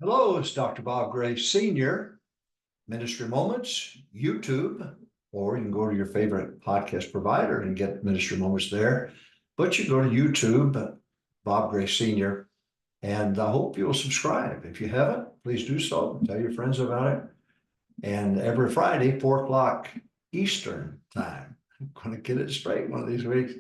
Hello, it's Dr. Bob Gray Sr., Ministry Moments, YouTube, or you can go to your favorite podcast provider and get Ministry Moments there. But you go to YouTube, Bob Gray Sr., and I hope you'll subscribe. If you haven't, please do so. Tell your friends about it. And every Friday, 4 o'clock Eastern time, I'm going to get it straight one of these weeks,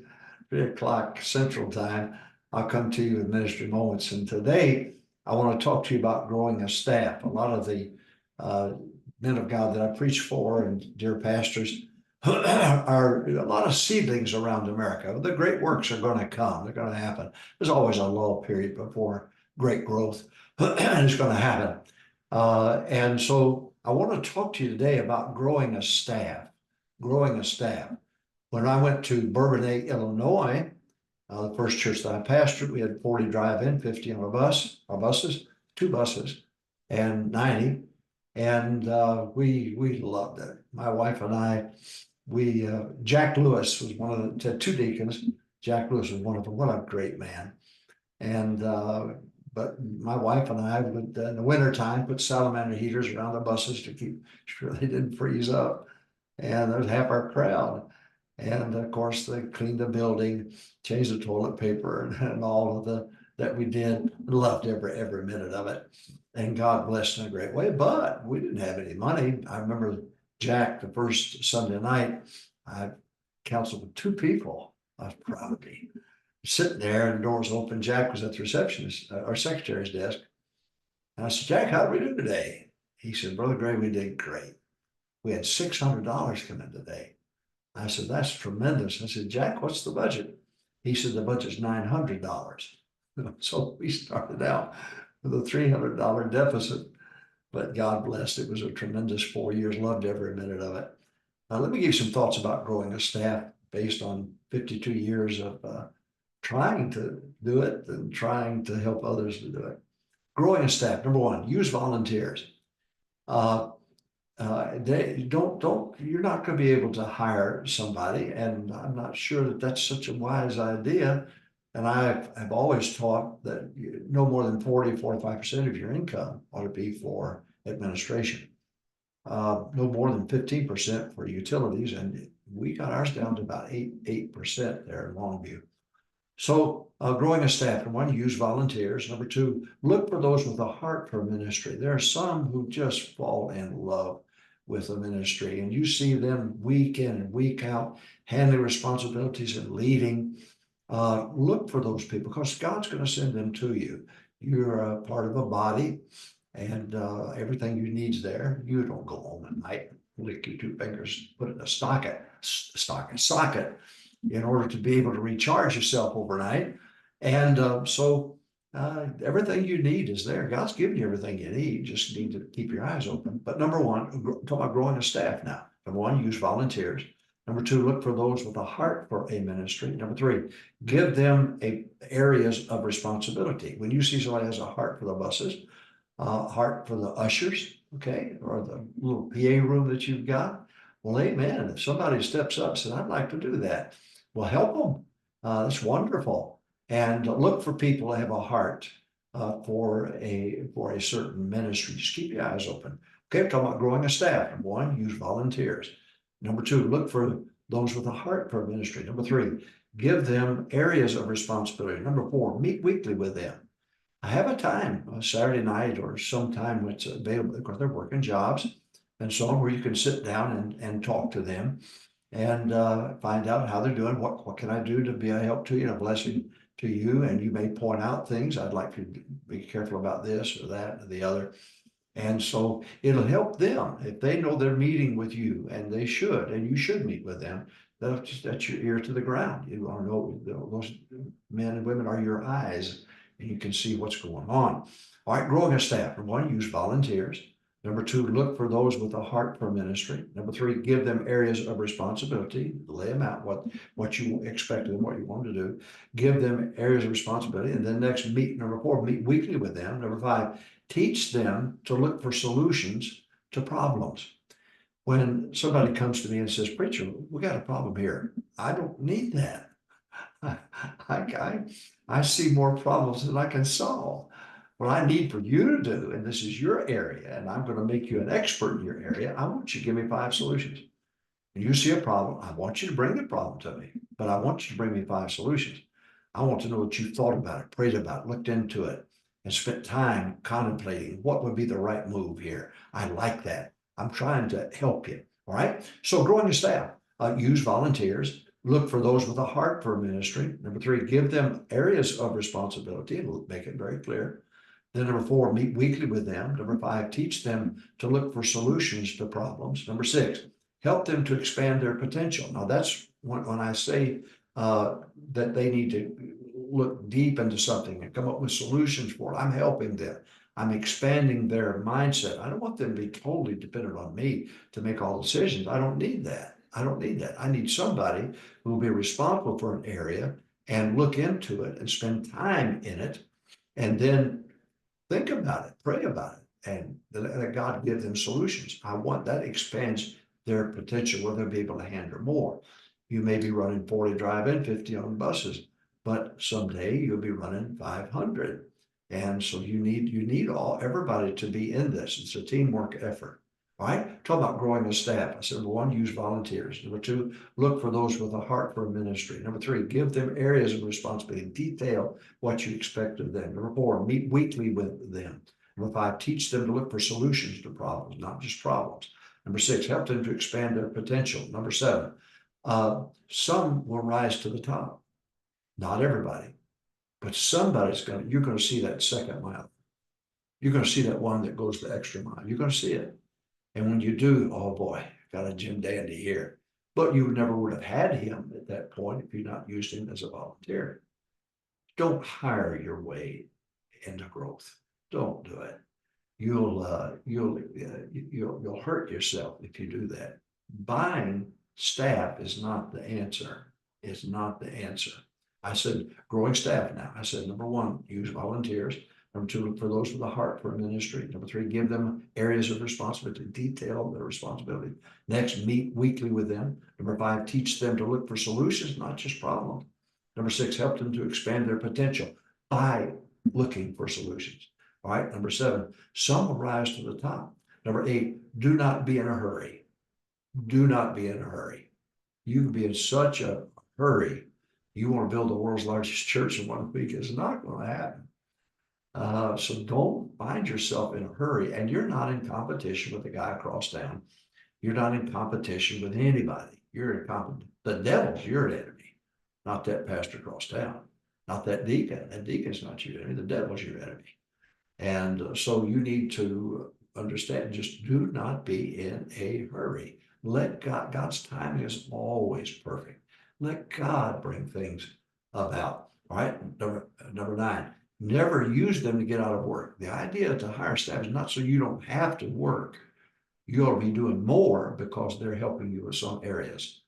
3 o'clock Central time, I'll come to you with Ministry Moments. And today, I want to talk to you about growing a staff. A lot of the men of God that I preach for and dear pastors are a lot of seedlings around America. The great works are going to come. They're going to happen. There's always a lull period before great growth. It's going to happen. And so I want to talk to you today about growing a staff. Growing a staff. When I went to Bourbonnais, Illinois, the first church that I pastored, we had 40 drive-in, 50 on our buses, two buses, and 90. And we loved it. My wife and I, Jack Lewis was one of the two deacons. Jack Lewis was one of them. What a great man. And but my wife and I would in the wintertime put salamander heaters around the buses to keep sure they didn't freeze up. And that was half our crowd. And of course, they cleaned the building, changed the toilet paper, and all of the that we did. Loved every minute of it. And God blessed in a great way. But we didn't have any money. I remember Jack, the first Sunday night, I counseled with two people. I was proud of me. Sitting there and the door was open. Jack was at the receptionist, our secretary's desk. And I said, Jack, how did we do today? He said, Brother Gray, we did great. We had $600 come in today. I said, that's tremendous. I said, Jack, what's the budget? He said, the budget's $900. So we started out with a $300 deficit, but God blessed. It was a tremendous 4 years. Loved every minute of it. Let me give you some thoughts about growing a staff based on 52 years of trying to do it and trying to help others to do it. Growing a staff. Number one, use volunteers. They don't you're not going to be able to hire somebody, and I'm not sure that that's such a wise idea. And I've always taught that no more than 45% of your income ought to be for administration. No more than 15% for utilities, and we got ours down to about 8% there in Longview. So growing a staff, number one, use volunteers. Number two, look for those with a heart for ministry. There are some who just fall in love with the ministry, and you see them week in and week out, handling responsibilities and leading. Look for those people because God's going to send them to you. You're a part of a body, and everything you need's there. You don't go home at night, lick your two fingers, put it in a socket in order to be able to recharge yourself overnight. And everything you need is there. God's given you everything you need. You just need to keep your eyes open. But number one, talk about growing a staff now. Number one, use volunteers. Number two, look for those with a heart for a ministry. Number three, give them areas of responsibility. When you see somebody has a heart for the buses, heart for the ushers, okay, or the little PA room that you've got, well, amen. If somebody steps up and says, I'd like to do that, well, help them. That's wonderful. And look for people to have a heart for a certain ministry. Just keep your eyes open. Okay, I'm talking about growing a staff. Number one, use volunteers. Number two, look for those with a heart for ministry. Number three, give them areas of responsibility. Number four, meet weekly with them. I have a time, a Saturday night or sometime when it's available, because they're working jobs and so on, where you can sit down and talk to them and find out how they're doing. What can I do to be a help to you and a blessing to you? And you may point out things. I'd like you to be careful about this or that or the other. And so it'll help them if they know they're meeting with you, and they should, and you should meet with them. That's your ear to the ground. You want to know those men and women are your eyes, and you can see what's going on. All right, growing a staff. Number one, use volunteers. Number two, look for those with a heart for ministry. Number three, give them areas of responsibility. Lay them out what you expect of them, what you want to do. Give them areas of responsibility. And then next, number four, meet weekly with them. Number five, teach them to look for solutions to problems. When somebody comes to me and says, Preacher, we got a problem here, I don't need that. I see more problems than I can solve. what I need for you to do, and this is your area, and I'm going to make you an expert in your area. I want you to give me 5 solutions. And you see a problem, I want you to bring the problem to me, but I want you to bring me 5 solutions. I want to know what you thought about it, prayed about it, looked into it, and spent time contemplating what would be the right move here. I like that. I'm trying to help you. All right. So growing a staff, use volunteers, look for those with a heart for ministry. Number 3, give them areas of responsibility and make it very clear. Then number 4, meet weekly with them. Number 5, teach them to look for solutions to problems. Number 6, help them to expand their potential. Now that's when I say that they need to look deep into something and come up with solutions for it. I'm helping them. I'm expanding their mindset. I don't want them to be totally dependent on me to make all decisions. I don't need that. I don't need that. I need somebody who will be responsible for an area and look into it and spend time in it and then think about it, pray about it, and let God give them solutions. I want that expands their potential where they'll be able to handle more. You may be running 40 drive-in, 50 on buses, but someday you'll be running 500. And so you need everybody to be in this. It's a teamwork effort. All right. Talk about growing a staff. I said, number 1, use volunteers. Number 2, look for those with a heart for ministry. Number 3, give them areas of responsibility. Detail what you expect of them. Number 4, meet weekly with them. Number 5, teach them to look for solutions to problems, not just problems. Number 6, help them to expand their potential. Number 7, some will rise to the top. Not everybody, but you're going to see that second mile. You're going to see that one that goes the extra mile. You're going to see it. And when you do, oh boy, got a Jim Dandy here. But you never would have had him at that point if you'd not used him as a volunteer. Don't hire your way into growth. Don't do it. You'll hurt yourself if you do that. Buying staff is not the answer. It's not the answer. I said growing staff now. I said number 1, use volunteers. Number 2, look for those with a heart for ministry. Number 3, give them areas of responsibility, detail their responsibility. Next, meet weekly with them. Number 5, teach them to look for solutions, not just problems. Number 6, help them to expand their potential by looking for solutions. All right. Number 7, some will rise to the top. Number 8, do not be in a hurry. Do not be in a hurry. You can be in such a hurry. You want to build the world's largest church in 1 week. It's not going to happen. So don't find yourself in a hurry, and you're not in competition with the guy across town. You're not in competition with anybody. You're in competition. The devil's your enemy, not that pastor across town, not that deacon. That deacon's not your enemy. The devil's your enemy. And so you need to understand, just do not be in a hurry. Let God's timing is always perfect. Let God bring things about. All right. Number 9, never use them to get out of work. The idea to hire staff is not so you don't have to work. You ought to be doing more because they're helping you in some areas.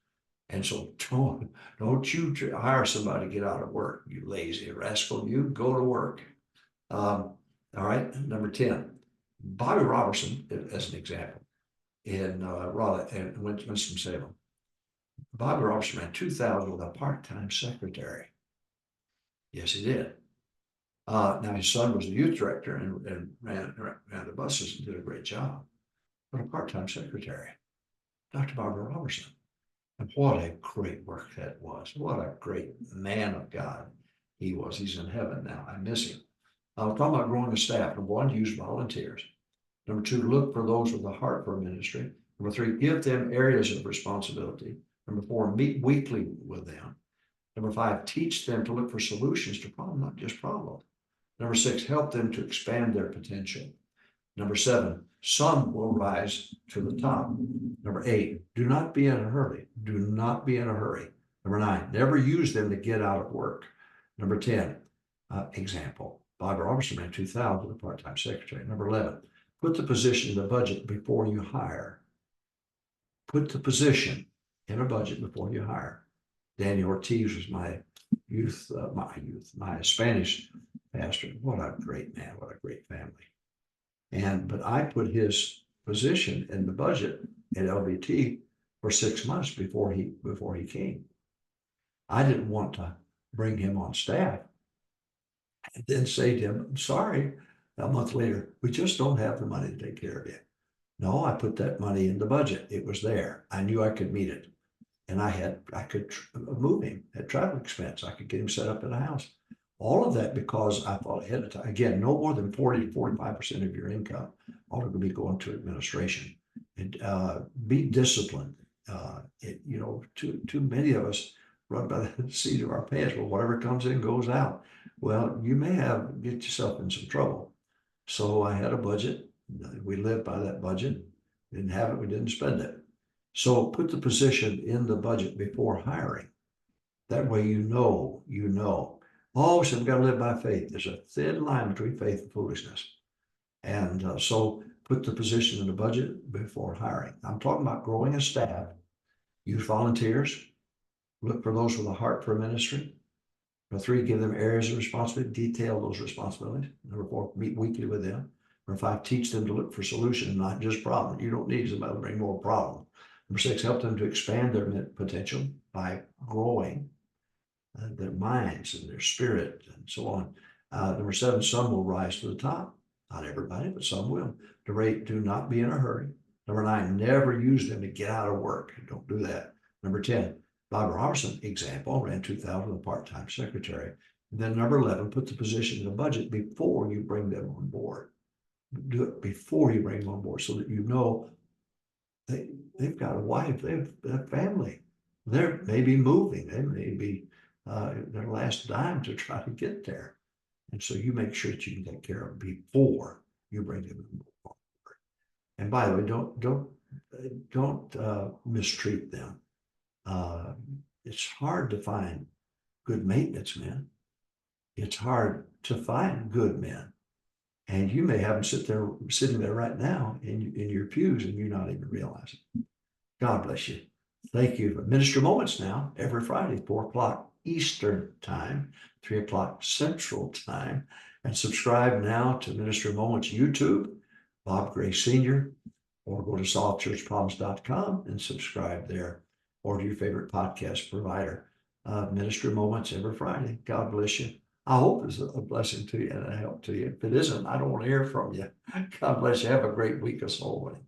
And so don't you hire somebody to get out of work. You lazy rascal, you go to work. All right. Number 10, Bobby Robertson, as an example, in Raleigh and Winston-Salem. Bobby Robertson ran 2,000 with a part-time secretary. Yes, he did. Now his son was a youth director and ran the buses and did a great job. But a part-time secretary, Dr. Bobby Robertson. And what a great work that was. What a great man of God he was. He's in heaven now. I miss him. I'm talking about growing a staff. Number 1, use volunteers. Number 2, look for those with a heart for ministry. Number 3, give them areas of responsibility. Number 4, meet weekly with them. Number 5, teach them to look for solutions to problems, not just problems. Number 6, help them to expand their potential. Number 7, some will rise to the top. Number 8, do not be in a hurry. Do not be in a hurry. Number 9, never use them to get out of work. Number 10, example, Bobby Robertson ran 2,000 with a part-time secretary. Number 11, put the position in the budget before you hire. Put the position in a budget before you hire. Daniel Ortiz was my Spanish pastor. What a great man, what a great family. But I put his position in the budget at LBT for 6 months before he came. I didn't want to bring him on staff and then say to him, I'm sorry, A month later, we just don't have the money to take care of you. No, I put that money in the budget. It was there. I knew I could meet it. And I could move him at travel expense. I could get him set up in a house. All of that because I thought ahead of time. Again, no more than 40 to 45% of your income ought to be going to administration. And be disciplined. Too many of us run by the seat of our pants. Well, whatever comes in goes out. Well, you may get yourself in some trouble. So I had a budget. We lived by that budget. Didn't have it. We didn't spend it. So put the position in the budget before hiring. That way you know. Oh, so we've got to live by faith. There's a thin line between faith and foolishness. And so put the position in the budget before hiring. I'm talking about growing a staff. Use volunteers. Look for those with a heart for ministry. Number 3, give them areas of responsibility. Detail those responsibilities. Number 4, meet weekly with them. Number 5, teach them to look for solutions, not just problems. You don't need somebody to bring more problems. Number 6, help them to expand their potential by growing their minds and their spirit and so on. Number 7, some will rise to the top. Not everybody, but some will. Number 8, do not be in a hurry. Number 9, never use them to get out of work. Don't do that. Number 10, Bobby Robertson, example, ran 2,000 as a part-time secretary. And then number 11, put the position in the budget before you bring them on board. Do it before you bring them on board so that you know they've got a wife, they have a family. They may be moving. They may be their last dime to try to get there. And so you make sure that you can take care of them before you bring them on board. And by the way, don't mistreat them. It's hard to find good maintenance men. It's hard to find good men. And you may have them sitting there right now in your pews and you not even realize it. God bless you. Thank you. Minister Moments now, every Friday, 4 o'clock Eastern Time, 3 o'clock Central Time. And subscribe now to Minister Moments YouTube, Bob Gray Sr., or go to solvechurchproblems.com and subscribe there, or to your favorite podcast provider. Minister Moments every Friday. God bless you. I hope it's a blessing to you and a help to you. If it isn't, I don't want to hear from you. God bless you. Have a great week of soul winning.